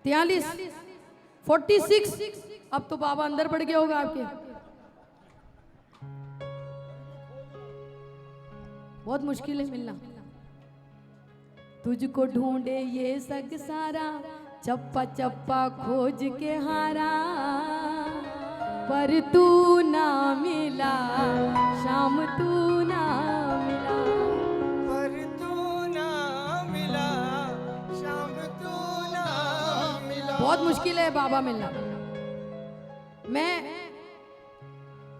43, 46। अब तो बाबा अंदर बढ़ गया होगा आपके। बहुत मुश्किल है मिलना। तुझको ढूंढे ये सग सारा, चप्पा चप्पा खोज के हारा, पर तू ना मिला शाम, तू ना मिला, पर तू ना मिला शाम, तू ना मिला। बहुत मुश्किल है बाबा मिलना। मैं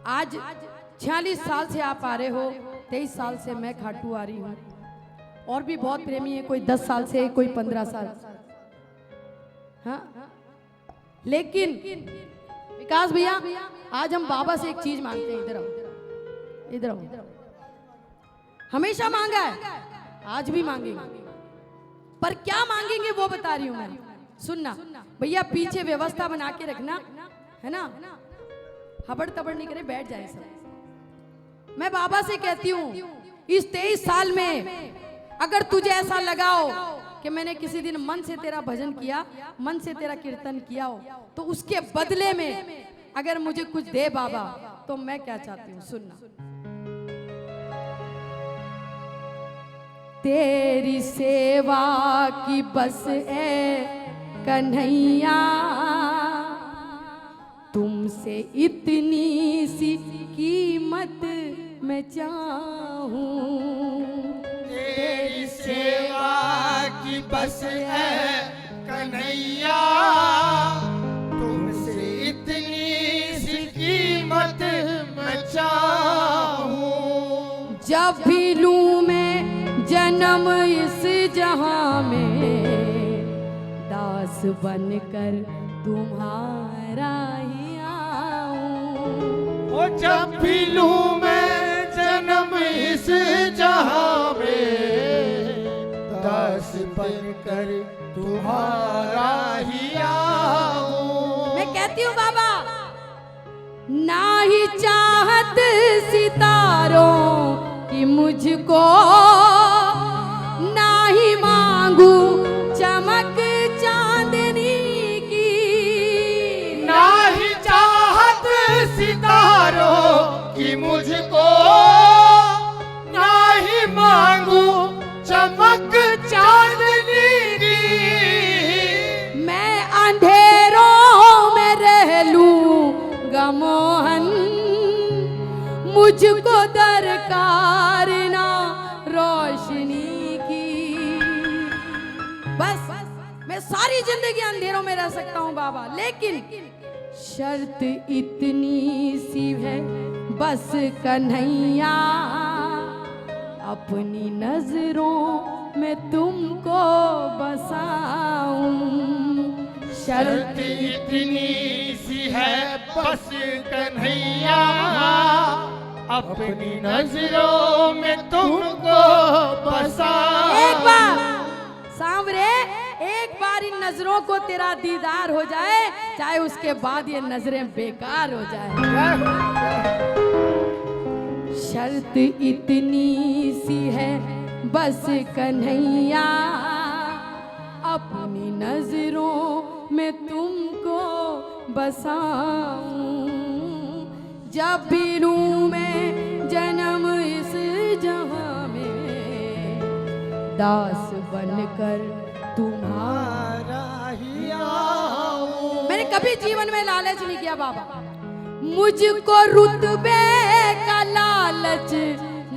आज 46 साल से आप आ रहे हो, 23 साल से मैं खाटू आ रही हूँ, और भी बहुत प्रेमी है, कोई 10 साल से, कोई 15 साल। हाँ, लेकिन विकास भैया आज हम बाबा से एक चीज मांगते हैं। इधर आओ, इधर आओ। हमेशा मांगा है, आज भी मांगेंगे, पर क्या मांगेंगे वो बता रही हूं मैं। सुनना भैया, पीछे व्यवस्था बना के रखना है ना, हबड़ तबड़ नहीं करे, बैठ जाए सब। मैं बाबा से कहती हूँ इस 23 साल में अगर तुझे ऐसा लगाओ कि मैंने किसी दिन मन से तेरा भजन किया, मन से तेरा कीर्तन किया हो, तो उसके बदले में अगर मुझे कुछ दे बाबा, तो मैं क्या चाहती हूँ। सुनना, तेरी सेवा की बस है कन्हैया, तुमसे इतनी सी कीमत मैं चाहूं। तेरी सेवा की बस है कन्हैया, तुमसे इतनी सी कीमत मैं चाहूं। जब भी लूं मैं जन्म इस जहां में, दास बनकर तुम्हारा ही आऊं। ओ जब भी लूं मैं जन्म इस जहां में, दास बनकर तुम्हारा ही आऊं। मैं कहती हूँ बाबा, ना ही चाहत सितारों की मुझको, ना ही मांगू चमक चांदनी की, ना ही चाहत सितारों की मुझको, ना ही मांगू चमक चांदनी की। मैं अंधेरों में रह लूं गमोहन, मुझको दरकार ना रोशनी की। बस मैं सारी जिंदगी अंधेरों में रह सकता हूँ बाबा, लेकिन शर्त इतनी सी है बस कन्हैया, अपनी नजरों में तुमको बसाऊं। शर्त इतनी सी है बस कन्हैया, अपनी नजरों में तुमको बसा। एक बार सांवरे, एक बार इन नजरों को तेरा दीदार हो जाए, चाहे उसके बाद ये नजरें बेकार हो जाए। शर्त इतनी सी है बस कन्हैया, अपनी नजरों में तुमको बसाऊं। जब भी लूं मैं जन्म इस जहां में, दास बनकर तुम्हारा ही आऊं। मैंने कभी जीवन में लालच नहीं किया बाबा, मुझको रुतबे का लालच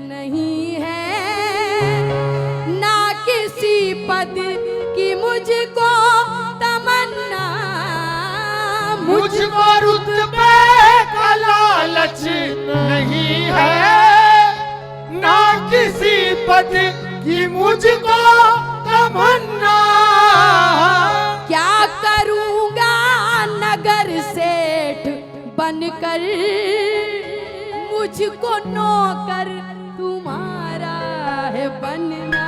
नहीं है, ना किसी पद की मुझको तमन्ना। मुझको रुतबे का लालच नहीं है, ना किसी पद की मुझको तमन्ना। क्या करूंगा नगर सेठ बनकर, मुझको नौकर तुम्हारा है बनना।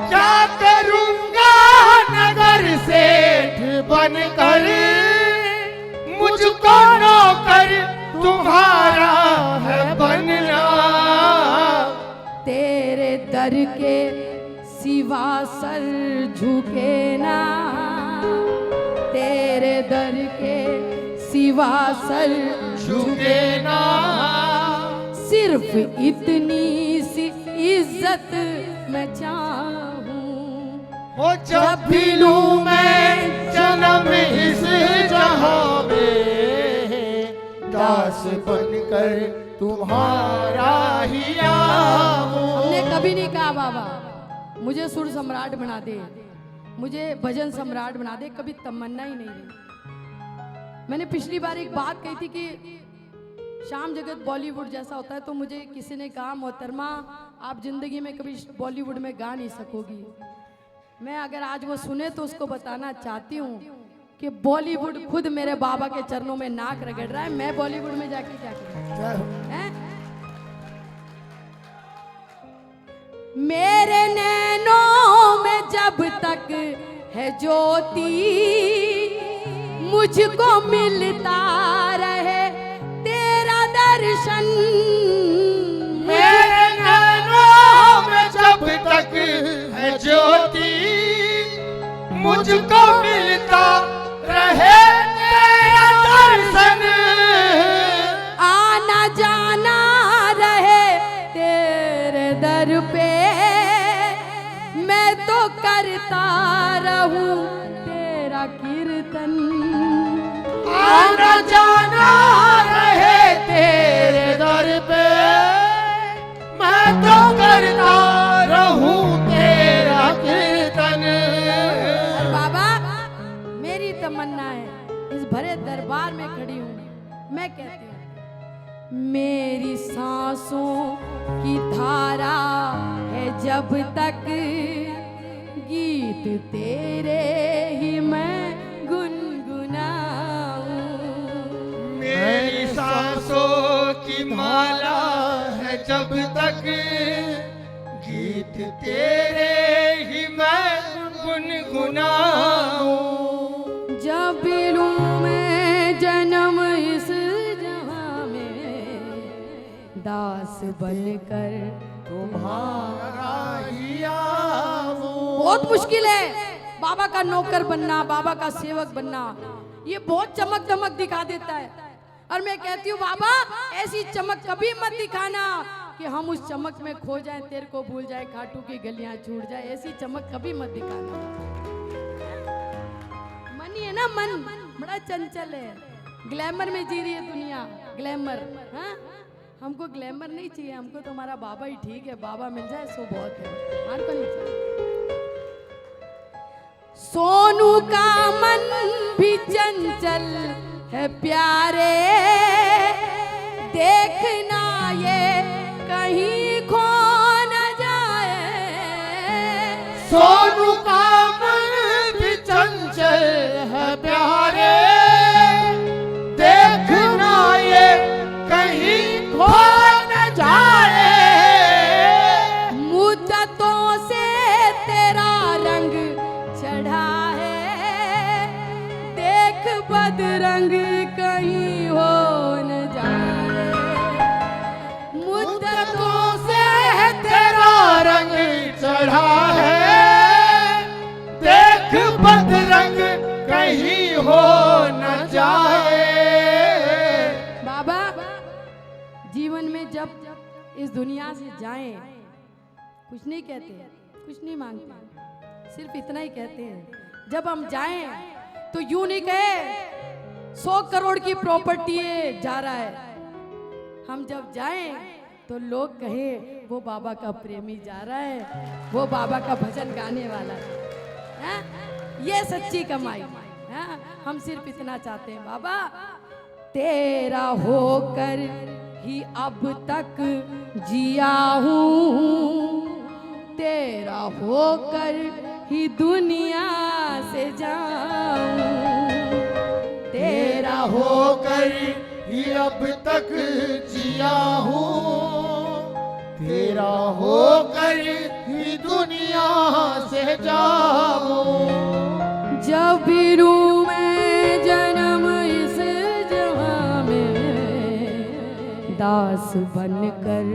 क्या करूंगा नगर सेठ बनकर, मुझको नौकर तुम्हारा है बनना। तेरे दर के सिवा सर झुके ना, तेरे दर के सिवा सर झुके ना, सिर्फ इतनी सी इज्जत मैं चाहूं। वो जब भी लूं मैं जन्म इस जहां में, दास बनकर तुम्हारा ही आऊं। हमने कभी नहीं कहा बाबा मुझे सुर सम्राट बना दे, मुझे भजन सम्राट बना दे, कभी तमन्ना ही नहीं रही। मैंने पिछली बार एक बात कही थी कि शाम जगत बॉलीवुड जैसा होता है, तो मुझे किसी ने कहा मोहतरमा आप जिंदगी में कभी बॉलीवुड में गा नहीं सकोगी। मैं अगर आज वो सुने तो उसको बताना चाहती हूँ कि बॉलीवुड खुद मेरे बाबा के चरणों में नाक रगड़ रहा है, मैं बॉलीवुड में जाके क्या करूँ? मेरे नैनों में जब तक है ज्योति, मुझको मिलता रहे तेरा दर्शन। मेरे नैनों में जब तक है ज्योति, मुझको मिलता रहे तेरा दर्शन। आना जाना रहे तेरे दर पे, मैं तो करता रहूं तेरा कीर्तन। आना जाना रहे तेरे दर पे, मैं तो करता रहूं तेरा कीर्तन। बाबा मेरी तमन्ना है, इस भरे दरबार में खड़ी हूँ, मैं कहती हूँ मेरी सांसों की धारा है जब तक, गीत तेरे ही मैं गुनगुनाऊं। मेरी सांसों की माला है जब तक, गीत तेरे ही मैं गुनगुनाऊं। जब लूं मैं जन्म इस जहां में, दास बनकर तुम्हारा ही आऊं। बहुत मुश्किल है बाबा का नौकर बनना, बाबा का सेवक बनना, ये बहुत चमक धमक दिखा देता है। और मैं कहती हूँ बाबा ऐसी चमक कभी मत दिखाना कि हम उस चमक में खो जाएं, तेरे को भूल जाए, खाटू की गलियां छूट जाए, ऐसी चमक कभी मत दिखाना। मन ही है ना, मन बड़ा चंचल है, ग्लैमर में जी रही है दुनिया, ग्लैमर। हाँ हमको ग्लैमर नहीं चाहिए, हमको तो हमारा बाबा ही ठीक है, बाबा मिल जाए सो बहुत है, हमारे को नहीं चाहिए। सोनू का मन भी चंचल है प्यारे, देखना ये कहीं खो न जाए। सोनू का मन भी चंचल है प्यारे, देखना ये कहीं खो न जाए। मुद्दतों से तेरा रंग चढ़ा है, देख बदरंग कहीं हो न जाए। मुद्दतों से तेरा रंग चढ़ा है, देख बदरंग कहीं हो न जाए। बाबा जीवन में जब इस दुनिया से जाएं, कुछ नहीं कहते, कुछ नहीं मांगते, सिर्फ इतना ही कहते हैं जब हम जाएं तो यूं नहीं कहे 100 करोड़ की प्रॉपर्टी जा रहा है। हम जब जाएं तो लोग कहे वो बाबा का प्रेमी जा रहा है, वो बाबा का भजन गाने वाला है। हाँ? ये सच्ची कमाई। हाँ? हम सिर्फ इतना चाहते हैं बाबा तेरा होकर ही अब तक जिया हूँ, तेरा होकर ही दुनिया से जाऊं। तेरा होकर ही अब तक जिया हूँ, तेरा होकर ही दुनिया से जाऊं। जब भी लूं मैं जन्म इस जहां में, दास बनकर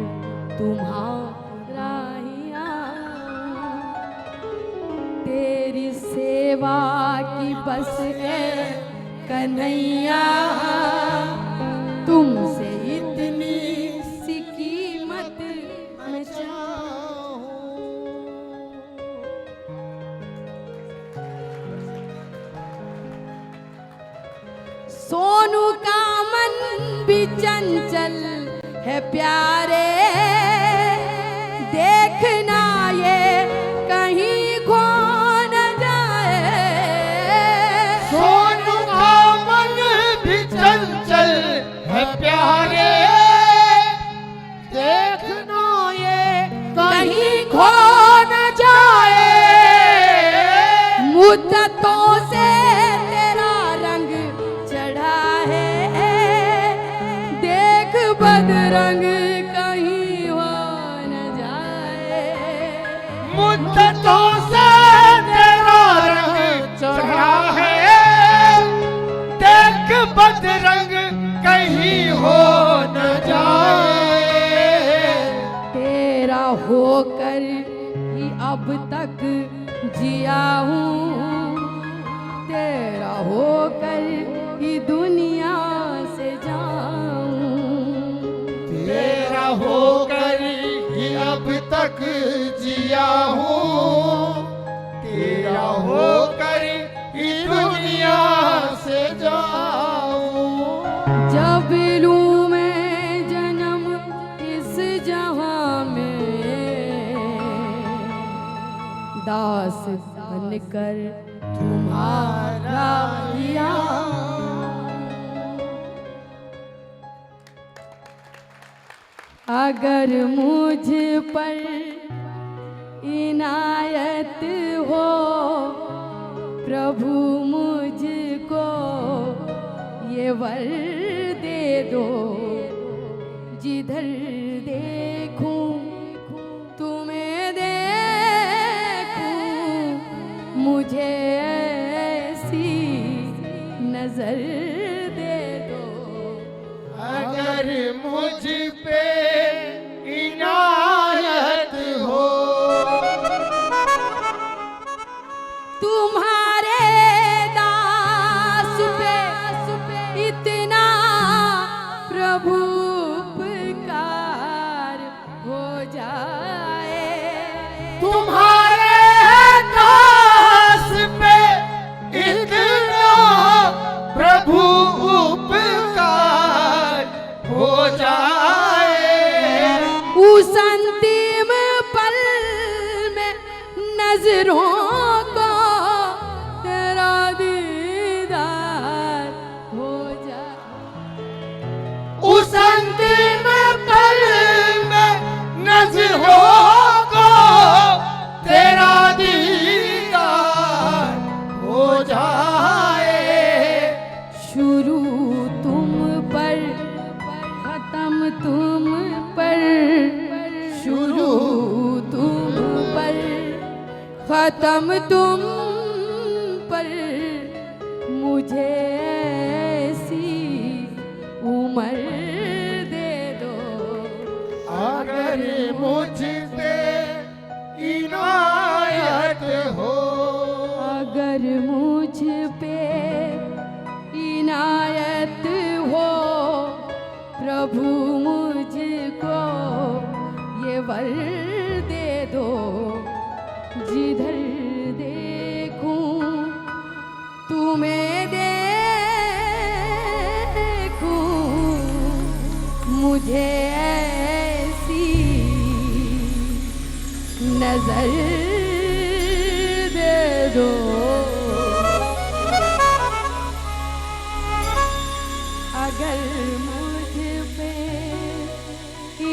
तुम्हारा ही आऊं। तेरी सेवा की बस है कन्हैया तुमसे इतनी सी कीमत मैं सोनू का मन भी चंचल है प्यारे, देखना ये कहीं खो न जाए। सोनू का मन भी चंचल है प्यारे, देखना ये कहीं खो न जाए। मुद्दतों से तेरा रंग चढ़ा है, देख बदरंग कहीं हो न जाए। मुद्दतों से तेरा रंग चढ़ा है, देख बदरंग कहीं हो न जाए। तेरा होकर ही अब तक जिया हूँ, तेरा होकर ही दुनिया से जाऊं। तेरा होकर ही अब तक जिया हूँ, तेरा होकर ही दुनिया से जाऊं। जब लूं मैं जन्म इस जहां में, दास बनकर तुम्हारा हिया। अगर मुझ पर इनायत हो प्रभु मुझको ये वर दे दो, जिधर देखूं तुम्हें देखूं, मुझे ऐसी नजर दे दो। अगर मुझ पे इनायत हो तुम्हारे दास पे इतना प्रभु उपकार हो जाए। तुम्हारे दास पे इतना प्रभु उपकार हो जाए। उस अंतिम पल में नजरों को तेरा दीदार हो जाए। उस अंतिम पल में नजरों को तेरा दीदार हो जाए। शुरू तुम पर खत्म तुम पर, शुरू तुम पर खत्म तुम पर, मुझे ऐसी उम्र दे दो। अगर मुझ पे इनायत हो, अगर मुझ पे इनायत हो प्रभु मुझको ये वर दे दो, जिधर देखूं तुम्हें देखूं, मुझे ऐसी नजर दे दो। अगर मुझ पे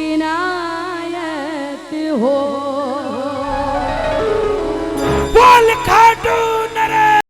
इनायत हो